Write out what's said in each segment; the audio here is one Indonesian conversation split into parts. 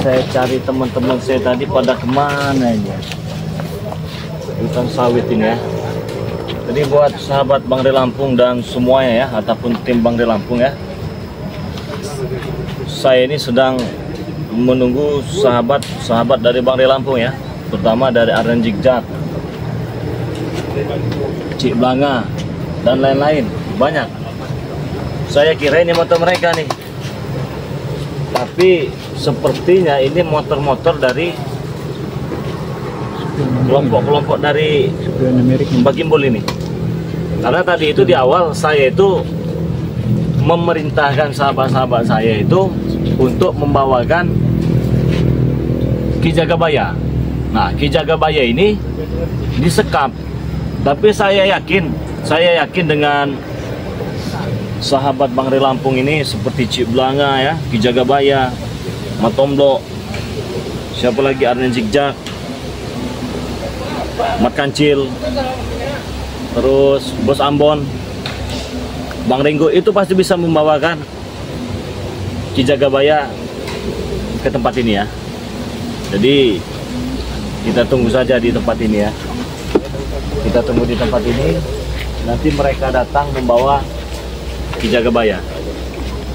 Saya cari teman-teman saya tadi pada kemana ini? Hutan sawit ini ya. Jadi buat sahabat Bang Ray Lampung dan semuanya ya, ataupun tim Bang Ray Lampung ya, saya ini sedang menunggu sahabat dari Bang Ray Lampung ya, terutama dari Arden Zigzag, Cik Blanga, dan lain-lain, banyak. Saya kira ini motor mereka nih, tapi sepertinya ini motor-motor dari kelompok-kelompok dari Mbak Gimbol ini. Karena tadi itu di awal saya itu memerintahkan sahabat-sahabat saya itu untuk membawakan Ki Jagabaya. Nah, Ki Jagabaya ini disekap, tapi saya yakin dengan sahabat Bang Ray Lampung ini seperti Cik Blanga ya, Ki Jagabaya, Matombo, siapa lagi, Arden Zigzag, Mat Kancil, terus Bos Ambon, Bang Ringgo, itu pasti bisa membawakan Ki Jagabaya ke tempat ini ya. Jadi kita tunggu saja di tempat ini ya. Kita tunggu di tempat ini. Nanti mereka datang membawa Ki Jagabaya.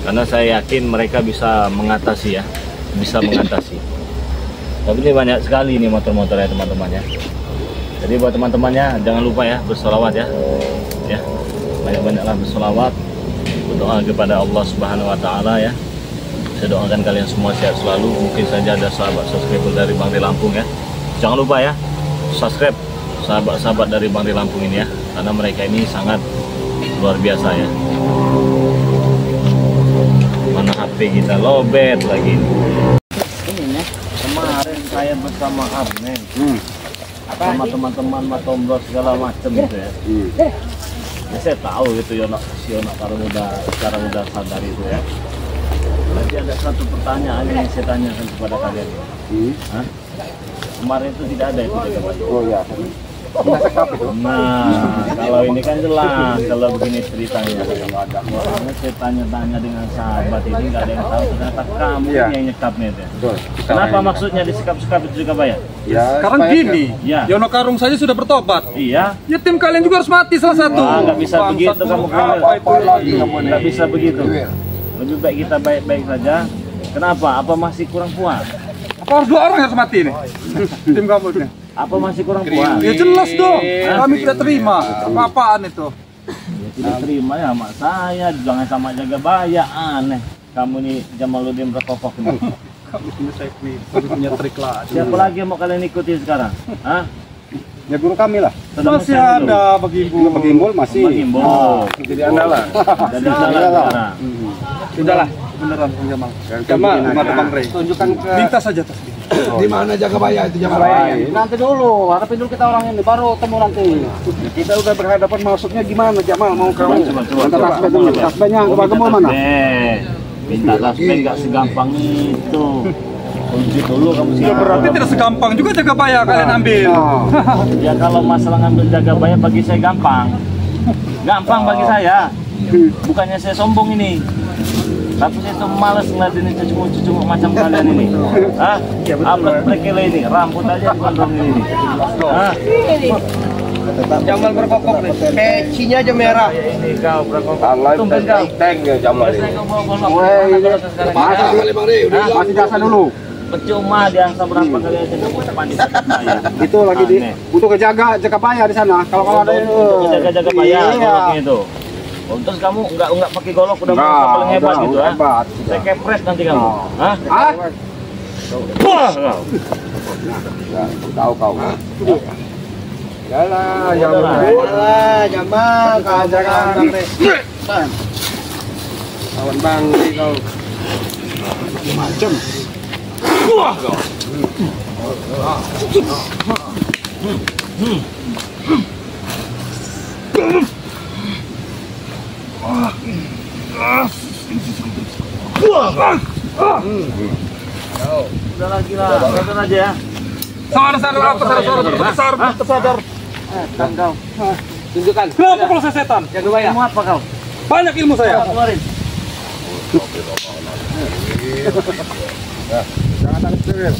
Karena saya yakin mereka bisa mengatasi ya, bisa mengatasi. Tapi ini banyak sekali nih motor-motor ya teman-teman ya. Jadi buat teman-temannya jangan lupa ya bersolawat ya. Ya, banyak-banyaklah bersolawat, berdoa kepada Allah Subhanahu Wa Taala ya. Saya doakan kalian semua sehat selalu. Mungkin saja ada sahabat subscriber dari Bang Ray Lampung ya. Jangan lupa ya subscribe sahabat-sahabat dari Bang Ray Lampung ini ya, karena mereka ini sangat luar biasa ya. Mana HP kita lobet lagi ini nih. Kemarin saya bersama Arnen sama teman-teman Matombo segala macam gitu ya. Ya, saya tahu gitu Yono sekarang udah sadar itu ya. Tapi ada satu pertanyaan yang saya tanyakan kepada kalian. Kemarin itu tidak ada itu Jagabaya. Oh ya. Nah, kalau ini kan jelas kalau begini ceritanya. Karena saya tanya-tanya dengan sahabat ini nggak ada yang tahu, ternyata kamu yang nyekapnya itu. Kenapa maksudnya disekap-sekap itu Jagabaya? Ya, sekarang gini, ya. Yono Karung saja sudah bertobat. Iya. Ya tim kalian juga harus mati salah satu. Nggak bisa begitu kamu. Nggak bisa begitu. Lebih baik kita baik-baik saja. Kenapa? Apa masih kurang puas? Apa harus 2 orang yang harus mati nih? Tim kamu nih. Apa masih kurang puas? Ya jelas dong. Kami tidak terima. Apa-apaan itu? Ya, tidak terima ya mak saya, jangan sama Jagabaya, aneh. Kamu nih Jamaluddin Berkokok ini. Kamu punya teknik, punya trik lah. Siapa lagi yang mau kalian ikuti sekarang? Hah? Ya guru kami lah. Masih ada Bagimbol masih. Bagimbol. Jadi andalan. Jadi andalan sekarang. Sudahlah, beneran Bang Jamal. Jamal, mata Bang Ray. Tunjukkan ke Minta saja tas. di mana Jagabaya itu Jagabaya. Nanti dulu, hadapin dulu kita orang ini baru temu nanti. Kita udah berhadapan maksudnya gimana Jamal mau kamu? Minta tasbih dulu. Tasbihnya ke Bagimbol mana? Minta tasbih nggak segampang itu. Kunci dulu kamu sih. Ya berarti tidak segampang juga Jagabaya kalian ambil. Ya kalau masalah ngambil Jagabaya bagi saya gampang. Gampang bagi saya. Bukannya saya sombong ini. Tapi saya tuh males ngeliatin itu cucu-cucu macam kalian ini. Hah? Upload prekele ini, rambut aja dikontrol ini. Hah? Jamal Berkokok nih. Pecinya aja merah. Ini kau Berkokok. Tumben kau. Teng ya Jamal. Masih jasa dulu. Percuma diangsa berapa kali aja kamu mandi saya. Itu lagi di butuh kejaga Jagabaya di sana. Kalau ada jaga-jaga itu. Terus kamu enggak pakai golok udah paling hebat gitu ah. Saya kepres nanti kamu. Hah? Wah, tahu kau. Yalah, Jamal, keajaran Bang Ray. Kawan Bang Ray kau. Macam. Wah, kau. Udah lagi lah, sadar aja ya. Sadar. Kau. Tunjukkan. Kenapa kalau saya setan? Jagabaya. Ilmu apa kau? Banyak ilmu saya. Keluarin. Jangan tarik steril.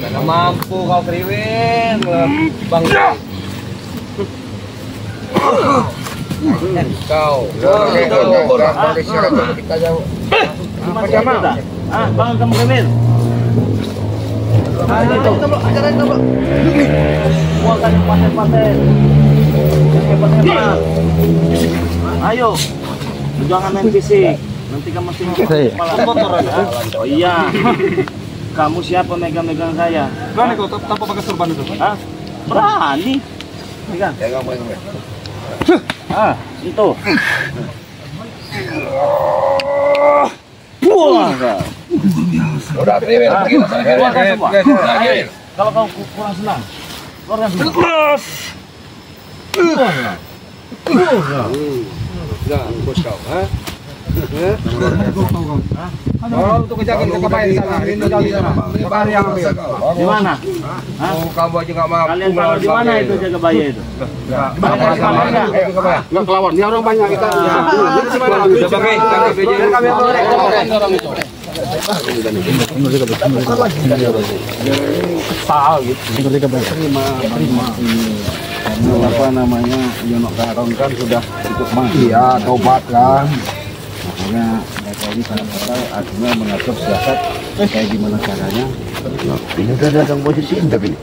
Mana mampu kau kriwin, bang. Kau. Apa Jamal? Bangun kamu Kamil. Ajaran itu, Buang kan paten-paten. Ayo. Jangan main fisik. Nanti kamu masih kepala kotor ya. Oh iya. Kamu siapa megang-megang saya? Berani kau tanpa pakai serban itu? Hah? Berani. Megang. Itu. Buang kau. udah kriwin, Keluarkan semua. Kalau kau kurang senang, keluarkan semua. Jangan bos kau, ha? Oh, untuk kejagaan kita bayar di sana. Ini jauh di sana. Hari yang ambil. Di mana? Kamu aja nggak mampu. Kalian tahu di mana itu jaga bayi itu? Nggak kelawan. Dia orang banyak kita. Apa namanya, Yono Karong kan sudah ikut ya tobat kan, makanya mereka ini sangat akhirnya mengatur siasat kayak gimana caranya. Ini udah datang posisi tapi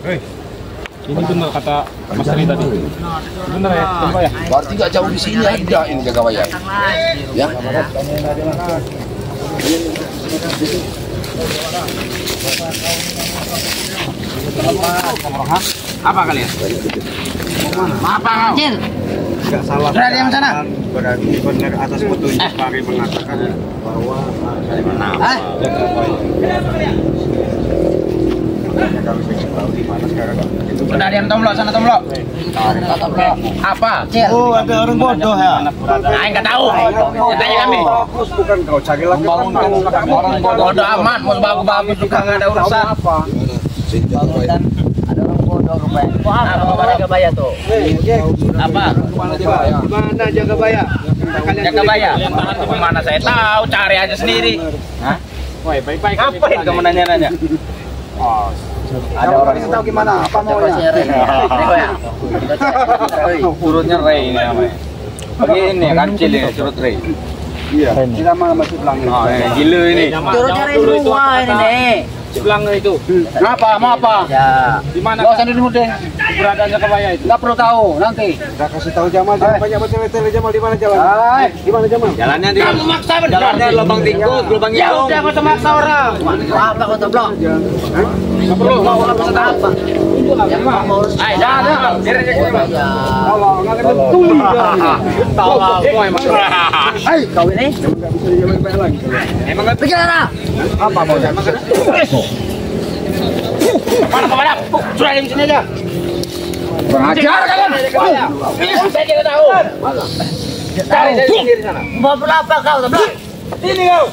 Ini benar kata Mas Ali tadi. Benar ya, coba ya. berarti nggak jauh di sini ada ini jaga bayar. Ya. Apa kalian? Apa kau? Kecil. Enggak salah. Sudah diam sana. Berarti benar atas petunjuk Mari mengatakan bahwa saya menang. Jaga baik. Kami ingin tahu di mana sekarang. Sudah diam Tomlo, sana Tomlo. Apa? Kecil. Oh, ada orang bodoh ya. Nah, enggak tahu. Tanya kami. Fokus bukan kau cari lagi Orang bodoh amat, mau bagus-bagus juga enggak ada urusan. apa? Ada orang bodoh rupanya. Apa jaga bayar tuh? Apa? Mana jaga bayar? Jaga bayar. Mana saya tahu, cari aja sendiri. Hah? Woi, baik-baik. Ngapain kamu nanya-nanya? Ada orang yang tahu gimana? Apa maunya? Surutnya Ray ini namanya. Begini kancil ini surut Ray. Iya. Kita malah masih bilang Gila ini. Turun cari semua ini nih. Sebelangnya itu. Kenapa? Mau apa? Ya. Di mana? Gak usah dulu deh. Keberadaannya kebaya itu. Nggak perlu tahu nanti. Udah kasih tahu Jamal, jangan banyak bertele-tele Jamal di mana jalan? Di mana Jamal? Jalannya di Kamu maksa bener. jalannya lubang tikus, lubang Ya hidung. udah, nggak usah maksa orang. Apa kau teblok? Nggak perlu. Mau apa apa? Yang mau urus. Ayo, jangan. Kalau nggak ada betul Tahu semua emang. Hai, kau ini? nggak bisa dijalan baik lagi. Emang nggak Pikir apa? Apa mau Jamal? Mana? Sudah di sini aja. Pengajar kalian. Ini saya tidak tahu. Cari saya sendiri sana. Mau berapa kau teblok? ini kau.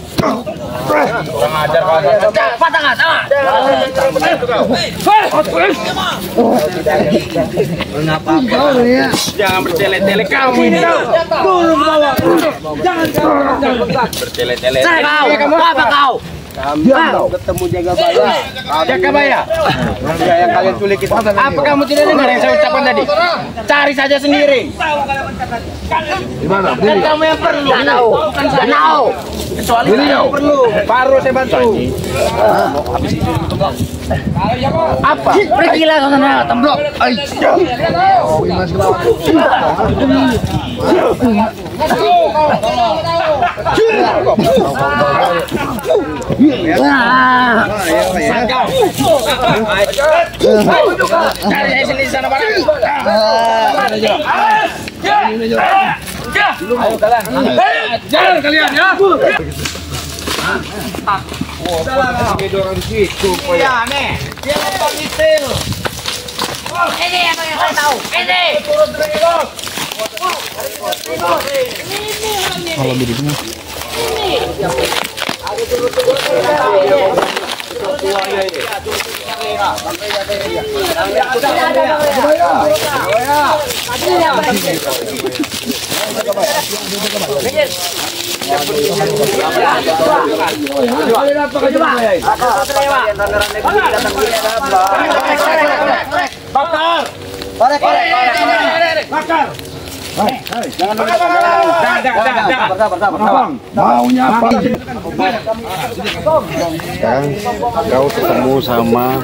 Kurang ajar kau. Cepat tangan, Kenapa? Jangan bertele-tele kamu ini. Turun ke bawah. Jangan bertele-tele. Kau, apa kau? Ketemu jaga bayar. Jaga bayar. Yang kalian culik itu. Apa kamu tidak dengar yang saya ucapkan tadi? Cari saja sendiri. Di mana? Kan kamu yang perlu. Nggak tahu. Nggak tahu. Kecuali saya perlu. Baru saya bantu. Apa? Pergilah ke sana, temblok. Cari saya sendiri sana barang. Ayo kalian. Jalan kalian ya. Iya nih. Dia lompat misil. Ini apa yang saya tahu? Ini. Maunya apa? Sekarang kau ketemu sama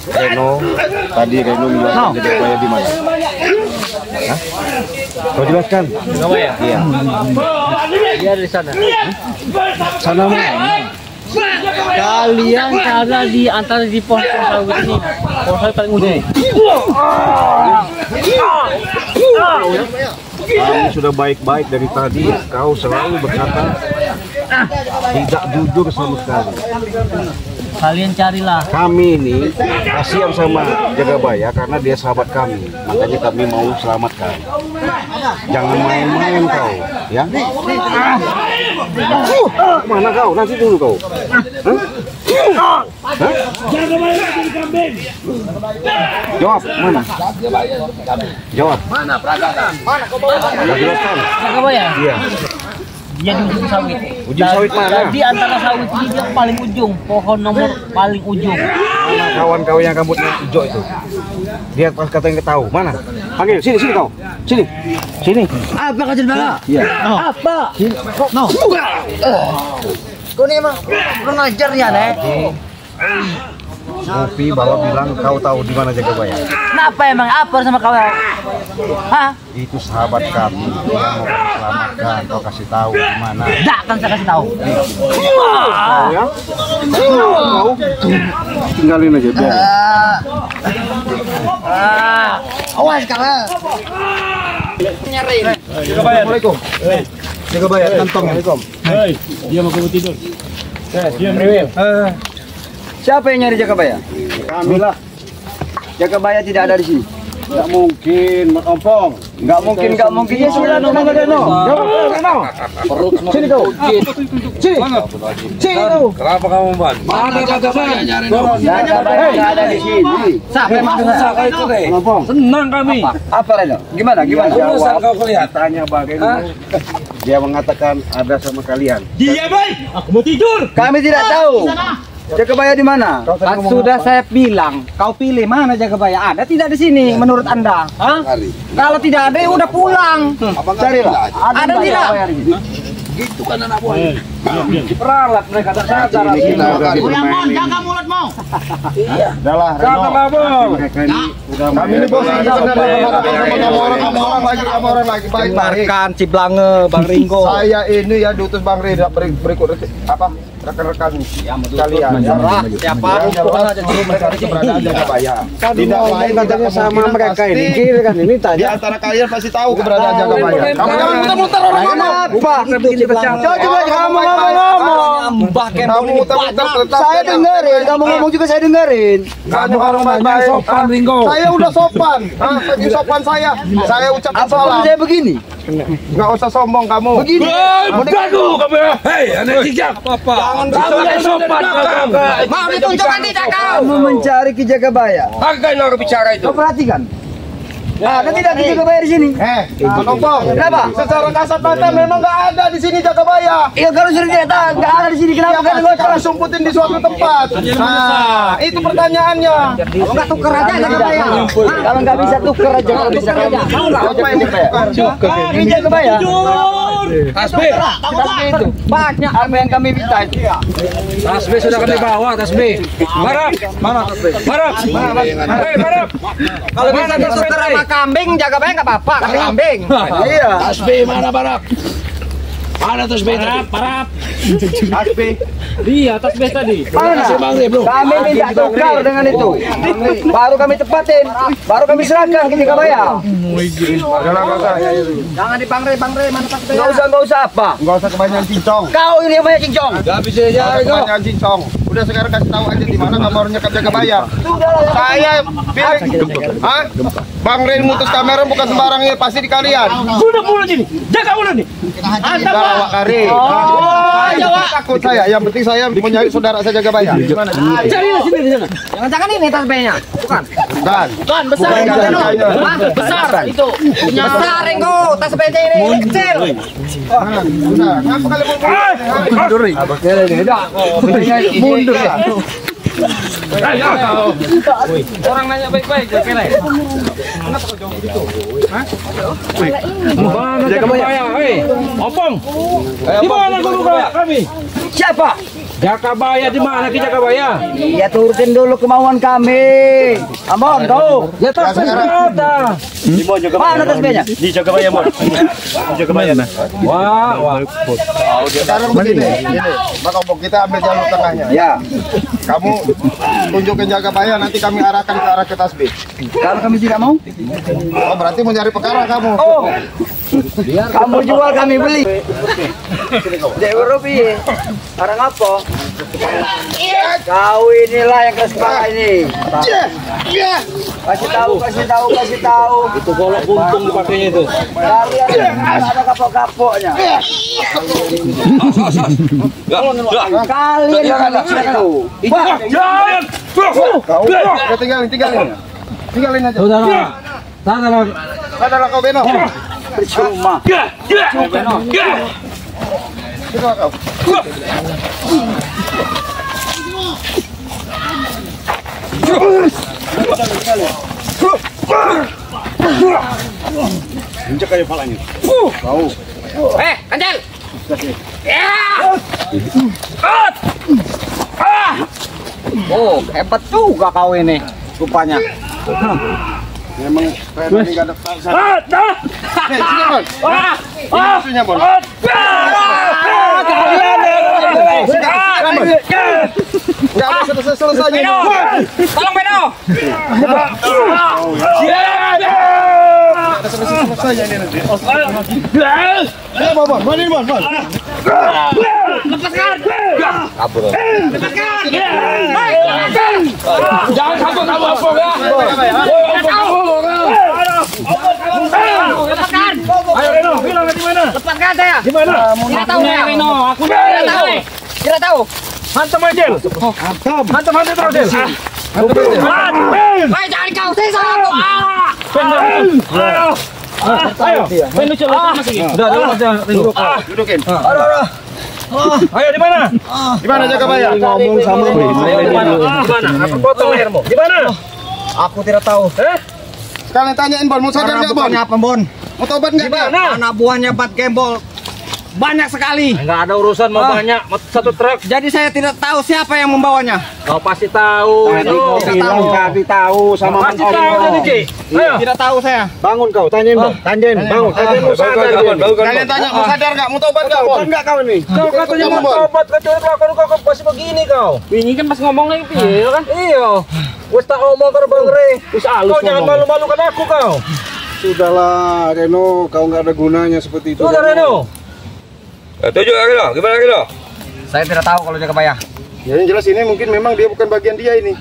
Reno. Tadi Reno bilang Jagabaya di mana? Hah? Kau jelaskan. Jagabaya? Iya. Dia di sana. Sana mana? Kalian cara di antara di pohon sawit ini. Pohon sawit paling ujung. Kami sudah baik-baik dari tadi. Kau selalu berkata tidak jujur sama sekali. Kalian carilah. Kami ini kasihan sama Jagabaya karena dia sahabat kami. Makanya kami mau selamatkan. Jangan main-main kau, ya. Mana kau? Nanti dulu kau. Hah? Hah? Jawab, mana? Jawab. Mana peragatan? Mana kau bawa? Jelaskan. Jagabaya? Iya. Dia di ujung sawit. Ujung sawit mana? Di antara sawit ini dia paling ujung, pohon nomor paling ujung. Mana kawan kau yang rambutnya hijau itu? Dia pas kata yang tahu. Mana? Panggil, sini kau. Sini. Sini. Apa kau cerita? Iya. Apa? No. Kau ni emang kurang ajar ya, Nek. Sofi bawa bilang kau tahu di mana Jagabaya. Kenapa emang? Apa sama kau? Hah? Itu sahabat kami yang mau kami selamatkan. Kau kasih tahu di mana. Tak akan saya kasih tahu. Kau ya? Kau tinggalin aja biar. Awas sekarang. Nyariin. Assalamualaikum. Jagabaya kantong. Hei, dia mau kamu tidur. Diam Riwil. Siapa yang nyari Jagabaya? Kami lah. Jagabaya tidak ada di sini. Tidak mungkin, Mas Ompong. Nggak mungkin ya sudah nomor Reno. Perut sini kau. Sini. Sini kau. Kenapa kamu membantu? Mana Jagabaya? Jagabaya nggak ada di sini. Siapa yang maksud saya itu deh? Ompong. Senang kami. Apa Reno? Gimana? Jawab. Tanya bagaimana? Dia mengatakan ada sama kalian. Dia baik. Aku mau tidur. Kami tidak tahu. Jagabaya di mana? Kau tadi Kan ngomong sudah apa? saya bilang, kau pilih mana Jagabaya? Ada tidak di sini menurut Anda? Hah? Kalau tidak ada ya udah pulang. Carilah. Ada tidak? Peralat mereka tak sadar. Ini kita udah dipermainin. Jaga mulutmu. Udahlah, Reno. Mereka ini udah kami ini bos sama orang lagi baik-baik. Bahkan Ciblange, Bang Ringo. Saya ini ya diutus Bang Rida berikut apa rekan-rekan kalian. Siapa? Mencari keberadaan Jagabaya. Tidak lain katanya sama mereka ini. Kiri kan ini tanya. Di antara kalian pasti tahu keberadaan Jagabaya. Kamu jangan muter-muter orang ngomong. Apa? Kau juga kamu ngomong. Kamu muter-muter. Saya dengerin, kamu ngomong juga saya dengerin. Kamu orang baik-baik. Sopan Ringo. Saya udah sopan. Bagi sopan saya. Saya ucapkan Apa salam. saya begini? Enggak usah sombong kamu. Begini. Bagus kamu ya. Hei, anak cicak. Apa? Kamu yang sopan. Mau ditunjukkan tidak kau? Kamu mencari Ki Jagabaya. Hargai orang bicara itu. Kau perhatikan. Ada tidak Ki Jagabaya di sini? Ompong. Kenapa? Secara kasat mata memang nggak ada di sini Jagabaya. Iya kalau sudah tidak tahu, nggak ada di sini kenapa Yang kan pasti kamu sumputin di suatu tempat. Nah, itu pertanyaannya. Kalau nggak tuker aja Jagabaya. Kalau nggak bisa tuker aja, kalau bisa aja. Mau nggak? Apa ini Ki Jagabaya. Tasbih. Itu banyak apa yang kami minta itu. Tasbih sudah kami bawa, tasbih. Barap. Mana tasbih? Barap. Hei, barap. Kalau bisa tuker sama kambing, Jagabaya nggak apa-apa. Kambing. Iya. Tasbih mana barap? Mana tasbih tadi? Parap. Tasbih. Iya, tasbih tadi. Mana? Kami minta tukar dengan itu. Baru kami tepatin. Baru kami serahkan ke Jagabaya. Jangan dipangre mana tasbih. Nggak usah apa. Enggak usah kebanyakan cincong. Kau ini yang banyak cincong. Enggak bisa aja. Kebanyakan cincong. Udah sekarang kasih tahu aja di mana kamu harus nyekap Jagabaya. Saya pilih. Hah? Bang Ren mutus kamera bukan sembarang ini, pasti di kalian. Sudah mulai ini. Jaga mulai nih. Tidak awak kari. Takut saya. Yang penting saya mencari saudara saya Jagabaya. Gimana? Carilah sini di sana. Jangan-jangan ini tas B-nya. Bukan. Dan. Bukan besar. Besar itu. Punya Besar Renggo, tas B-nya ini kecil. Sudah. Ngapa kalian mau mundur? Mundur ya. orang nanya baik-baik ya Pele. Mana Jagabaya? Opong. Di mana guru kami? Siapa? Jagabaya di mana Ki Jagabaya? Ya turutin dulu kemauan kami. Amon, kau. Ya terserah. Mana tas B-nya? Di Jagabaya, Mon. Di Jagabaya, nah. Wah. Sekarang begini. Maka kita ambil jalur tengahnya. Ya. Kamu tunjukin Jagabaya, nanti kami arahkan ke arah ke tas B. Kalau kami tidak mau? Oh, berarti mau cari perkara kamu. Oh. Kamu jual kami beli. Dewa Robi. Orang apa? Kau inilah yang keras kepala ini. Kasih tahu. Itu golok buntung dipakainya itu. Kalian ada kapok-kapoknya. Kalian yang tahu. Jangan. Kau tinggalin aja. Saudara kau Beno. Percuma. Coba kau. Injak kayu palanya. Kancil. Oh, hebat juga kau ini rupanya. Memang keren ini enggak ada sini, Bon. Sini, Bon. Enggak ada selesai-selesainya. Tolong Beno. Ada selesai-selesainya ini nanti. Ya, Bon. Bon. Lepaskan. Jangan kabur kamu Opong ya. Lepaskan. Ayo Reno, bilang di mana? Lepaskan saya. Di mana? Tidak tahu ya Reno. Aku tidak tahu. Tidak tahu. Hantam aja. Hantam terus, Del. Hei, jangan kau sisa aku. Ayo, Reno coba masuk. Udah, Dudukin. Ayo di mana? Di mana Jagabaya? Ngomong sama Ayo di mana? Aku potong lehermu. Di mana? Aku tidak tahu. Kalian tanyain Bon, mau sadar enggak Bon? Apa, Bon? Mau tobat enggak dia? Anak buahnya Bat Gembol banyak sekali. Enggak ada urusan mau banyak, satu truk. Jadi saya tidak tahu siapa yang membawanya. Kau pasti tahu itu. Tadi tahu sama Pasti tahu tadi, Ci. Ayo. Tidak tahu saya. Bangun kau, tanyain Bon. Tanyain, bangun. Kalian tanya mau sadar enggak? Mau tobat enggak Bon? Enggak kau ini. Kau katanya mau tobat, kecuali kau pasti begini kau. Ini kan pas ngomong lagi piye kan? Iya. Wis tak omong karo Bang Re. Wis alus. Kau jangan malu-malukan aku kau. Sudahlah, Reno, kau enggak ada gunanya seperti itu. Sudah Reno. Tujuh Reno, gimana Reno? Saya tidak tahu kalau Jagabaya. Ya yang jelas ini mungkin memang dia bukan bagian dia ini.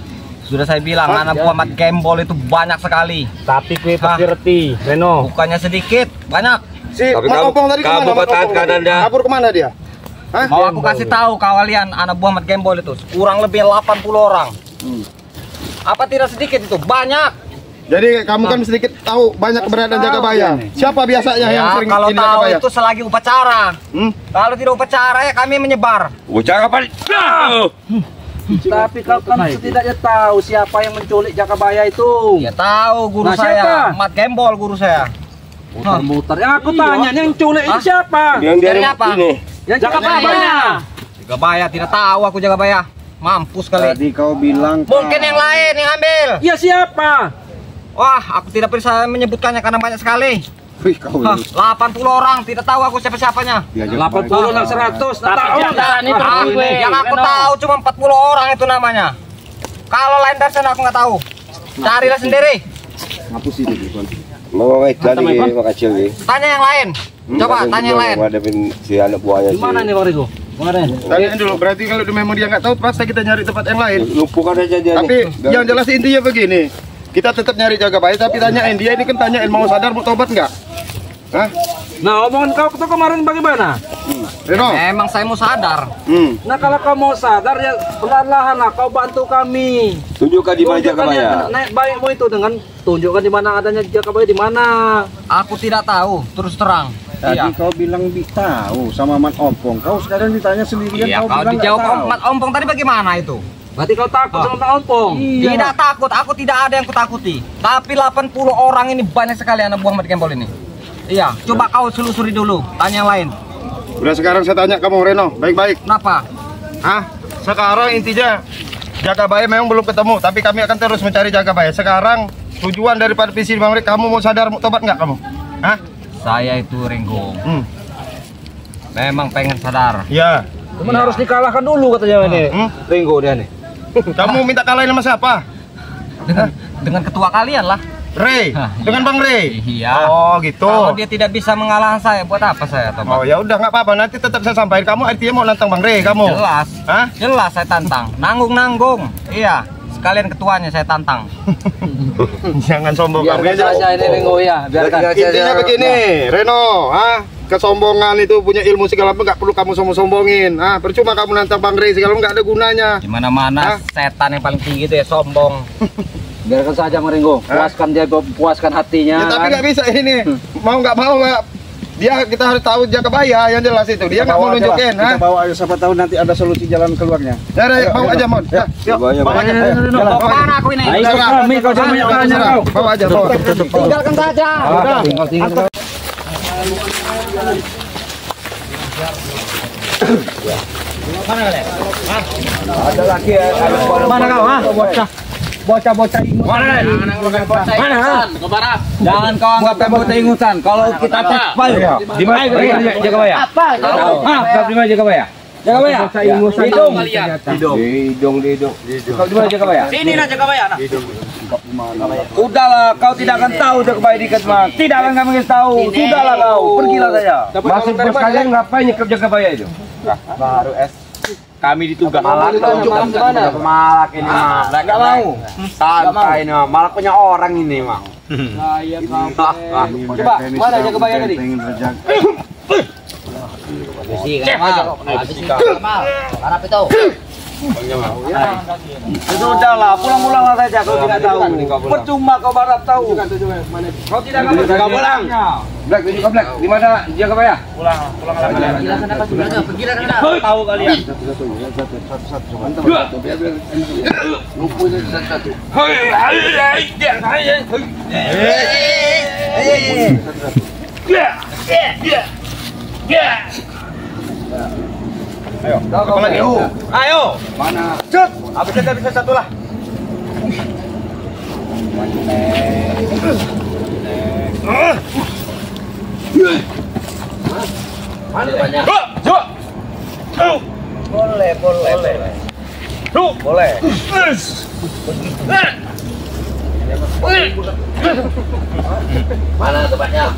Sudah saya bilang anak buah Mat Gembol itu banyak sekali. Tapi kue pasti reti, Reno. Bukannya sedikit, banyak. Si Tapi Mat kamu- Opong tadi kamu kemana? Mat bertahan Opong kanan tadi? dah. Kabur kemana dia? Hah? Mau aku kasih tahu kalian anak buah Mat Gembol itu kurang lebih 80 orang. Apa tidak sedikit itu? Banyak. Jadi kamu kan sedikit tahu banyak keberadaan Jagabaya. Siapa biasanya yang Ya, sering kalau ini tahu Jagabaya? itu selagi upacara. Kalau tidak upacara ya kami menyebar. Ucara apa? Tapi kau kan setidaknya tahu siapa yang menculik Jagabaya itu. Ya tahu guru Nah, saya, siapa? Mat Gembol guru saya. Muter-muter. Ya aku tanya yang culik itu siapa? Dari apa? Yang Jagabaya. Jagabaya tidak tahu aku Jagabaya. Mampus kali. Tadi kau bilang Mungkin yang lain yang ambil. Ya siapa? Wah, aku tidak bisa menyebutkannya karena banyak sekali. wih kau Hah, ini. 80 orang, tidak tahu aku siapa-siapanya. Diajak 80 dan 100. Tapi jangan ini Yang aku tahu cuma 40 orang itu namanya. Kalau lain dari sana aku nggak tahu. Carilah sendiri. Ngapus ini Bon. Mau jadi kecil nih. Tanya yang lain. Coba tanya yang lain. Ngadepin si anak buahnya Di mana nih Bang Rigo? Tanyain dulu, berarti kalau memang dia nggak tahu, pasti kita nyari tempat yang lain. Lumpuhkan aja dia. Tapi yang jelas intinya begini, kita tetap nyari jaga bayi, tapi tanyain dia ini kan tanyain mau sadar mau tobat nggak? Hah? Nah, omongan kau itu kemarin bagaimana? Reno? Memang saya mau sadar. Nah, kalau kau mau sadar ya perlahan-lahan kau bantu kami. Tunjukkan di mana jaga Tunjukkan bayar. ya, naik bayimu itu dengan tunjukkan di mana adanya jaga bayi di mana. Aku tidak tahu, terus terang. Tadi Iya. kau bilang tahu sama Man Ompong, kau sekarang ditanya sendirian Iya, kau kau bilang nggak dijawab tahu. Mat Ompong tadi bagaimana itu? Berarti kau takut sama Pak Ompong. Tidak takut, aku tidak ada yang kutakuti. Tapi 80 orang ini banyak sekali anak buah Mat Gembol ini. Iya, coba kau selusuri dulu, tanya yang lain. Udah sekarang saya tanya kamu Reno, baik-baik. Kenapa? Hah? Sekarang intinya jaga bayi memang belum ketemu, tapi kami akan terus mencari jaga bayi. Sekarang tujuan daripada visi Bang Rik, kamu mau sadar mau tobat nggak kamu? Hah? Saya itu Ringgo. Memang pengen sadar. Ya. Cuman harus dikalahkan dulu katanya ini. Ringgo dia nih. Kamu minta kalahin sama siapa? Dengan ketua kalian lah. Ray, dengan Bang Ray. Iya. Oh gitu. Kalau dia tidak bisa mengalahkan saya, buat apa saya Oh tobat? ya udah nggak apa-apa, nanti tetap saya sampaikan. Kamu artinya mau nantang Bang Ray kamu? Jelas. Hah? Jelas saya tantang. Nanggung. Iya. Sekalian ketuanya saya tantang. Jangan sombong kamu. ini Ringgo ya, Intinya begini, Reno, kesombongan itu punya ilmu segala macam nggak perlu kamu sombong-sombongin. Percuma kamu nantang Bang Ray segala nggak ada gunanya. Di mana-mana setan yang paling tinggi itu ya sombong. Biarkan saja Ringgo, puaskan dia, puaskan hatinya. Ya, tapi nggak bisa ini, mau nggak mau nggak. Dia kita harus tahu jaga bayar yang jelas itu. Dia nggak mau nunjukin. Kita bawa aja, siapa tahu nanti ada solusi jalan keluarnya. Ya, bawa aja Mon. Ya, yuk, bawa aja. Bawa kemana aku ini? Ayo kami kau jangan banyak tanya kau. Bawa aja, bawa. Tinggalkan saja. Tinggal. Ada lagi ya. Mana kau? Bocah-bocah ingusan. Mana? Jangan kau anggap bocah ingusan. Kalau kita tes Di mana jaga bayar? Apa? Di mana jaga bayar? Jaga bayar. Hidung. Kau di mana jaga bayar? sini lah jaga bayar. Udahlah, kau tidak akan tahu jaga bayar di Ketman. Tidak akan kami tahu. Sudahlah kau, pergilah saja. Masih bos kalian ngapain nyekap jaga bayar itu? Baru es. Kami ditugas. Malak tunjukkan kemana? Malak ini mah. Nggak mau. Santai ini mah. Malak punya orang ini mah. Coba, mana jaga bayar tadi? Harap itu. Sudahlah, pulang-pulanglah saja kau tidak tahu. Percuma kau barat tahu. Kau tidak akan pulang. Black, tunjukkan Black. Di mana jaga bayar? Pergilah sana. Tahu kalian. Apa lagi? Ayo. Mana? Cut. Habis saja bisa satu lah. Mana banyak? Boleh. Boleh. Mana tuh banyak?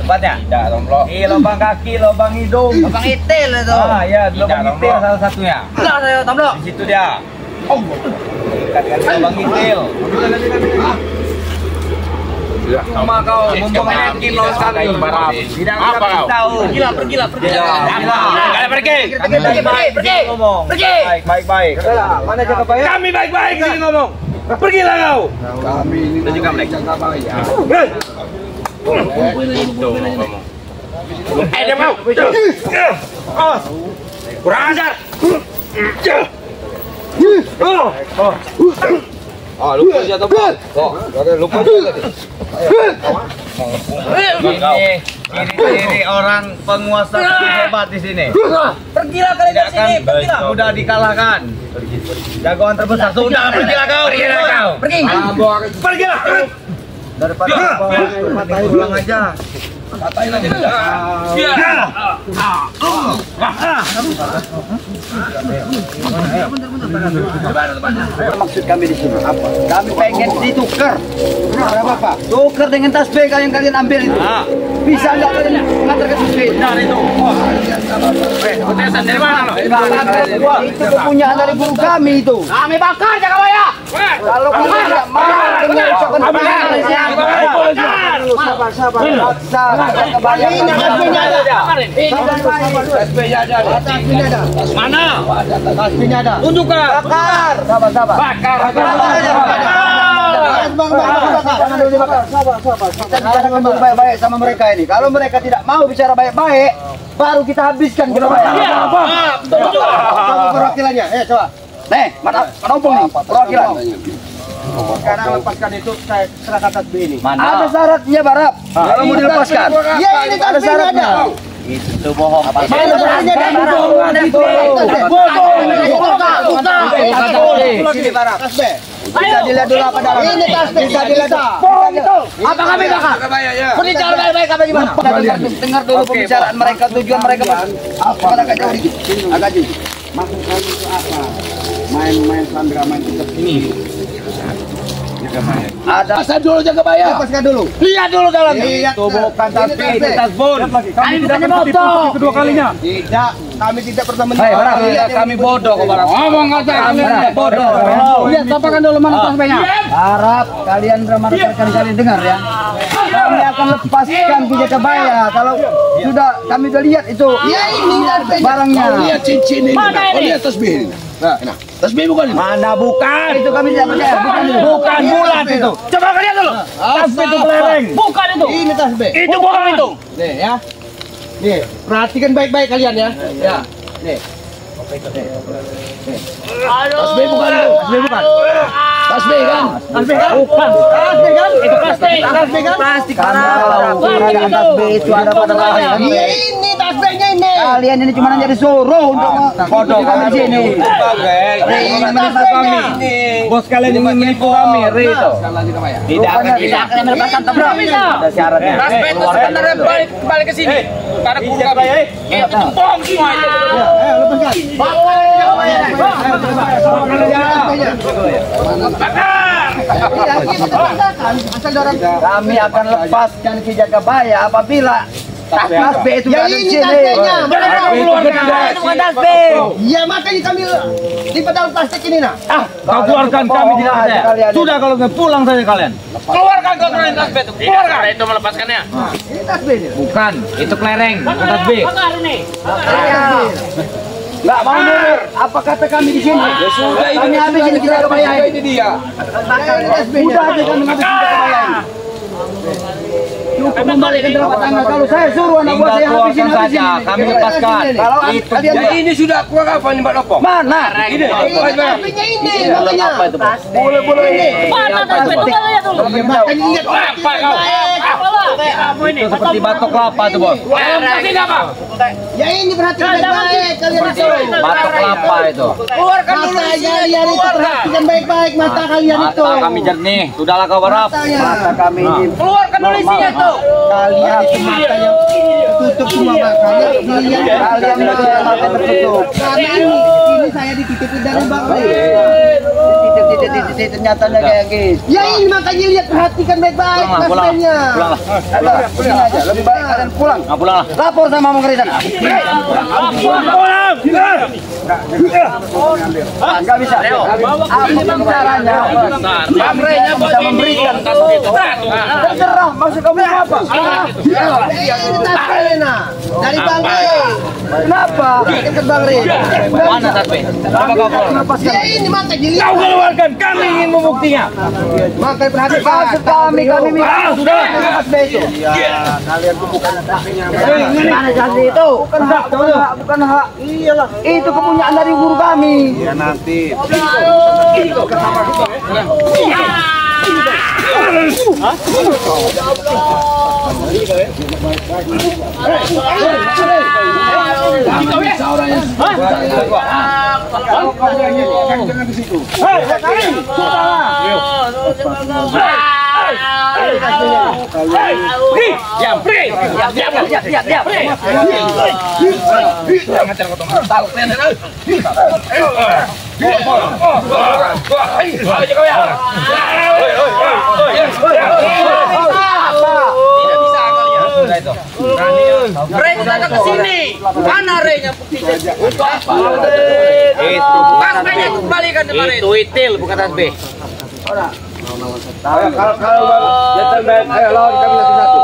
Tempatnya? Tidak, Tomlo. Lubang kaki, lubang hidung. Abang itil itu. Ya, lubang itil salah satunya. Lah saya Tamlo. Di situ dia. Kaki lubang itil. Cuma kau mumpung yakin lo sekali. Tidak akan tahu. Pergilah. Kalian pergi. Pergi. Ngomong. Pergi. Baik-baik. Mana jaga bayar? Kami baik-baik sini ngomong. Pergilah kau. Kami ini juga Black. jaga bayar. Dia mau. Kurang ajar. Lupa aja tuh. Lupa aja tadi. Ini ciri orang penguasa hebat di sini. Pergilah kalian dari sini. Pergilah. Mudah dikalahkan. Jagoan terbesar sudah pergilah kau. Pergi. Pergilah. Daripada mati pulang aja. Katain aja. Maksud kami di sini apa? Kami pengen ditukar. Berapa Pak? Tukar dengan tas BK yang kalian ambil itu. Bisa nggak kalian mengantarkan sesuai? Benar itu. Ketesan dari mana lo? Itu kepunyaan dari guru kami itu. Kami bakar Jagabaya. Kalau kalian tidak mau dengar ucapan sabar. Ini tasbihnya ada. Tasbihnya ada. Mana? Tasbihnya ada. Tunjukkan. Bakar. Sabar. Bakar. Kita bicara ngomong baik-baik sama mereka ini. Kalau mereka tidak mau bicara baik-baik, baru kita habiskan kita bayar. Perwakilannya, coba. Nih, mana ompong nih, perwakilan. Sekarang lepaskan itu, saya serahkan tasbih ini. Ada syaratnya, Barap. Kalau mau dilepaskan. Ya, ini ada syaratnya. Itu bohong. Mana syaratnya dan Sini, Barap. Bisa dilihat dulu apa dalam. Ini tasbih, bisa dilihat. Bohong itu. Apa kami bakar? Berbicara baik-baik apa gimana? Dengar dulu pembicaraan mereka, tujuan mereka. Apa agak jauh dikit? Agak jauh. Maksud kalian itu apa? Main Sandra, main kita ini. Ada. Lepaskan dulu Jagabaya. Lepaskan dulu. Lihat dulu dalam. Itu bukan tasbih, itu tasbun. Kami bukannya bodoh. Kedua kalinya. Tidak, kami tidak pernah Hei, Barap, kami bodoh kok Barap. Ngomong aja kami bodoh. Lihat tapakan dulu mana tasbihnya. Harap kalian bermartabat kalian dengar ya. Kami akan lepaskan di Jagabaya kalau sudah kami sudah lihat itu. Ya ini barangnya. lihat cincin ini. Lihat tasbih ini. Nah, tasbih bukan ini. Mana bukan? Itu kami tidak percaya. Bukan bulat itu. Coba kalian dulu. Tasbih itu kelereng. Bukan itu. Ini tasbih. Itu bohong itu. Nih ya. Nih, perhatikan baik-baik kalian ya. Ya. Nih. Tasbih bukan itu. Tasbih bukan. Tasbih kan? Tasbih kan? Bukan. Tasbih kan? Itu plastik. Tasbih kan? Plastik. Kalau tasbih itu ada pada kalian. Ini tasbihnya ini. Kalian ini cuma jadi suruh untuk foto kami di sini. Ini tasbihnya. Bos kalian ingin menipu kami, Rito. Tidak akan melepaskan tabrak. ada syaratnya. Tasbih itu sebenarnya balik ke sini. Karena guru kami. Itu bohong semua itu. Kami akan lepaskan Ki Jagabaya apabila tasbih itu ada di sini. Itu bukan tasbih. Ya makanya kami lipat dalam plastik ini nah. Kau keluarkan kami tidak ada. Sudah kalau nggak pulang saja kalian. Keluarkan kontrolin tasbih itu. Keluarkan. Itu melepaskannya. Ini tasbih ini. Bukan, itu kelereng, bukan tasbih. Bakar ini. Nggak mau dengar apa kata kami di sini. Ya sudah ini kami habisin Ki Jagabaya ini. dia. Sudah aja kami habisin Ki Jagabaya ini. Cukup membalikan telapak tangan. Kalau saya suruh anak buah saya habisin saja, kami lepaskan. Kalau kalian Ini sudah kurang apa nih Mbak Lopo? mana? Ini. Tasbihnya ini makanya. Boleh ini. Mana tasbih itu kalian tuh? Makanya lihat Apa kau? Kamu ini. Seperti batok kelapa itu bos. Kasih apa? Ya ini perhatikan baik-baik kalian itu. Batok kelapa itu. Keluarkan dulu Mata isinya. kalian itu perhatikan baik-baik mata kalian itu. Mata kami jernih. Sudahlah kau berap. Mata kami ini. Keluarkan dulu isinya tuh. Kalian itu matanya tutup semua makanya kalian mata tertutup. Karena ini saya dititipin dari Bang Ray. Titik ternyata kayak guys. Ya ini makanya lihat perhatikan baik-baik tasbihnya. Pulanglah. Sini aja lebih baik kalian pulang. Nggak pulang lah. Lapor sama Mang Ray sana. Pulang. Enggak bisa. Apa caranya? Bang Ray-nya bisa memberikan terserah maksud kamu apa? Ini tasbihnya dari Bang Ray. Kenapa? Kita Bang Ray. Mana tasbih? Coba kau keluar. Ya ini mata dilihat. Kau keluarkan. Kami ingin membuktinya. Maka perhatikan maksud kami minta Sudah. tasbih itu. Kalian tuh bukan tasbihnya. Mana tasbih itu? Bukan hak. Iyalah. Itu kepunyaan dari guru kami. Ya nanti. Jangan di situ. datang ke sini. Mana renya buktinya? Untuk apa? Itu Tasbihnya kembalikan kemarin. itu itil bukan tasbih. Kalau gentleman, ayo lawan kami satu-satu.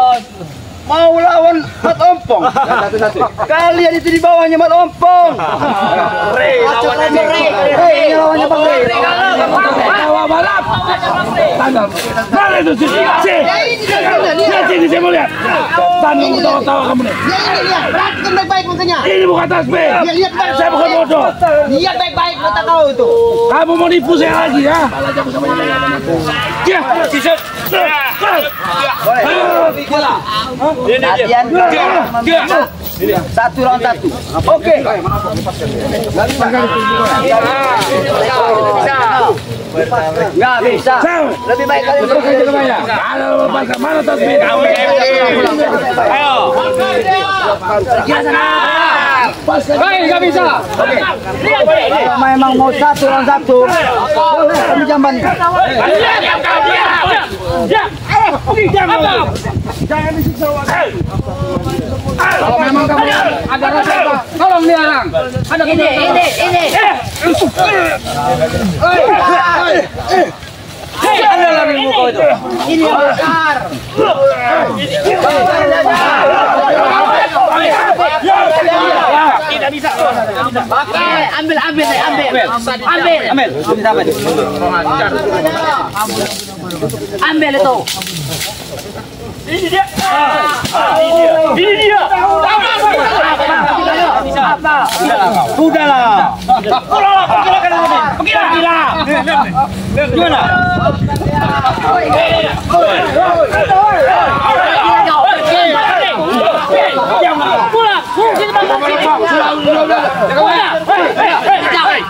Mau lawan Mat Ompong. Satu-satu. Kalian itu di bawahnya Mat Ompong. Rey lawan Ini lawannya Bang Rey. Bawa balap. Mana itu sih? Sini saya mau lihat. Tanding tawa-tawa kamu nih. Ya ini lihat, perhatikan baik-baik makanya. Ini bukan tasbih. Ya lihat baik. Saya bukan bodoh. Lihat baik-baik mata kau itu. Kamu mau nipu saya lagi ya? Ya, sisa. Latihan satu lawan satu. Oke. Nggak bisa. Lebih baik kalian Terus aja ke Maya. Kalau mana tasbih? Ayo. Nggak bisa. kalau memang mau satu lawan satu, boleh kami jamban. Kalau memang kamu ada rasa apa? Tolong dilarang. Ada ini. Ada lagi muka itu. Ini yang besar. Tidak bisa. Ambil. Ambil itu. Ini dia. Apa? Sudahlah. Pergilah. Gimana?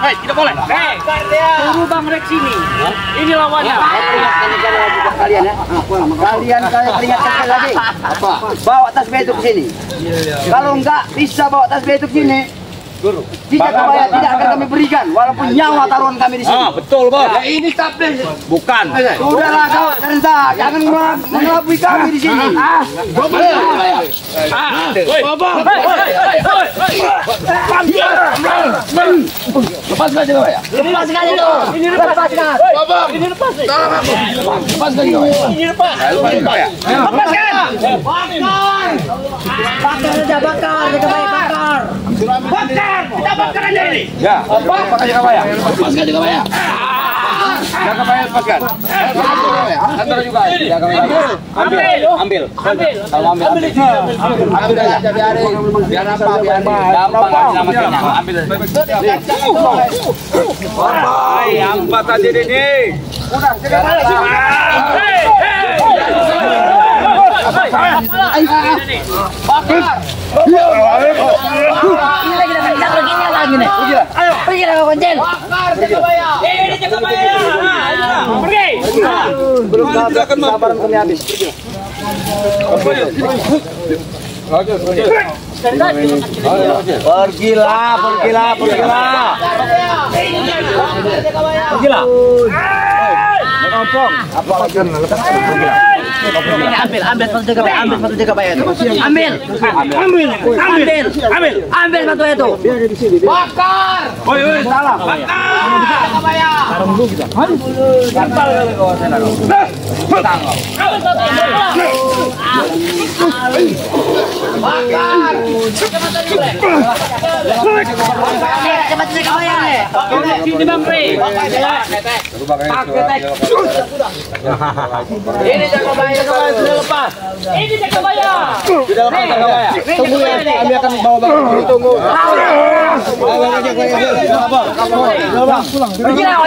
Tidak boleh. Suruh Bang Rex sini. Ini lawannya. Kalian ya. Kalian peringatkan sekali lagi. Apa? Bawa tasbih itu ke sini. Kalau enggak bisa bawa tasbih itu ke sini. Tidak kebaya tidak akan kami berikan walaupun nyawa taruhan kami di sini. Betul, Bos. Ya ini tasbih. Bukan. Sudahlah kau cerita, jangan mengelabui kami di sini. Lepaskan aja ya. Lepaskan itu. Lepaskan. Lepaskan juga ya. Bakar, jaga baik bakar. Kita bakar aja ini. Ya, pakai jaga bayar. Lepaskan juga ya. Jaga bayar lepaskan. Antar juga. Jaga bayar. Ambil. Ambil aja biarin. Biar apa? Biar Gampang nyelamatinnya. Ambil. Ampat aja ini. Pergi lah kau koncel. Belum sabaran kami habis. Pergilah. Ambil sepatu jaga bayar itu. Ambil sepatu itu. Bakar. Salah. Cepat jaga bayar. Sini Bang Pri. Ini jaga bayar sudah lepas. Ini jaga bayar. Sudah lepas jaga bayar. Tunggu ya, kami akan bawa bang. Tunggu. Pergilah.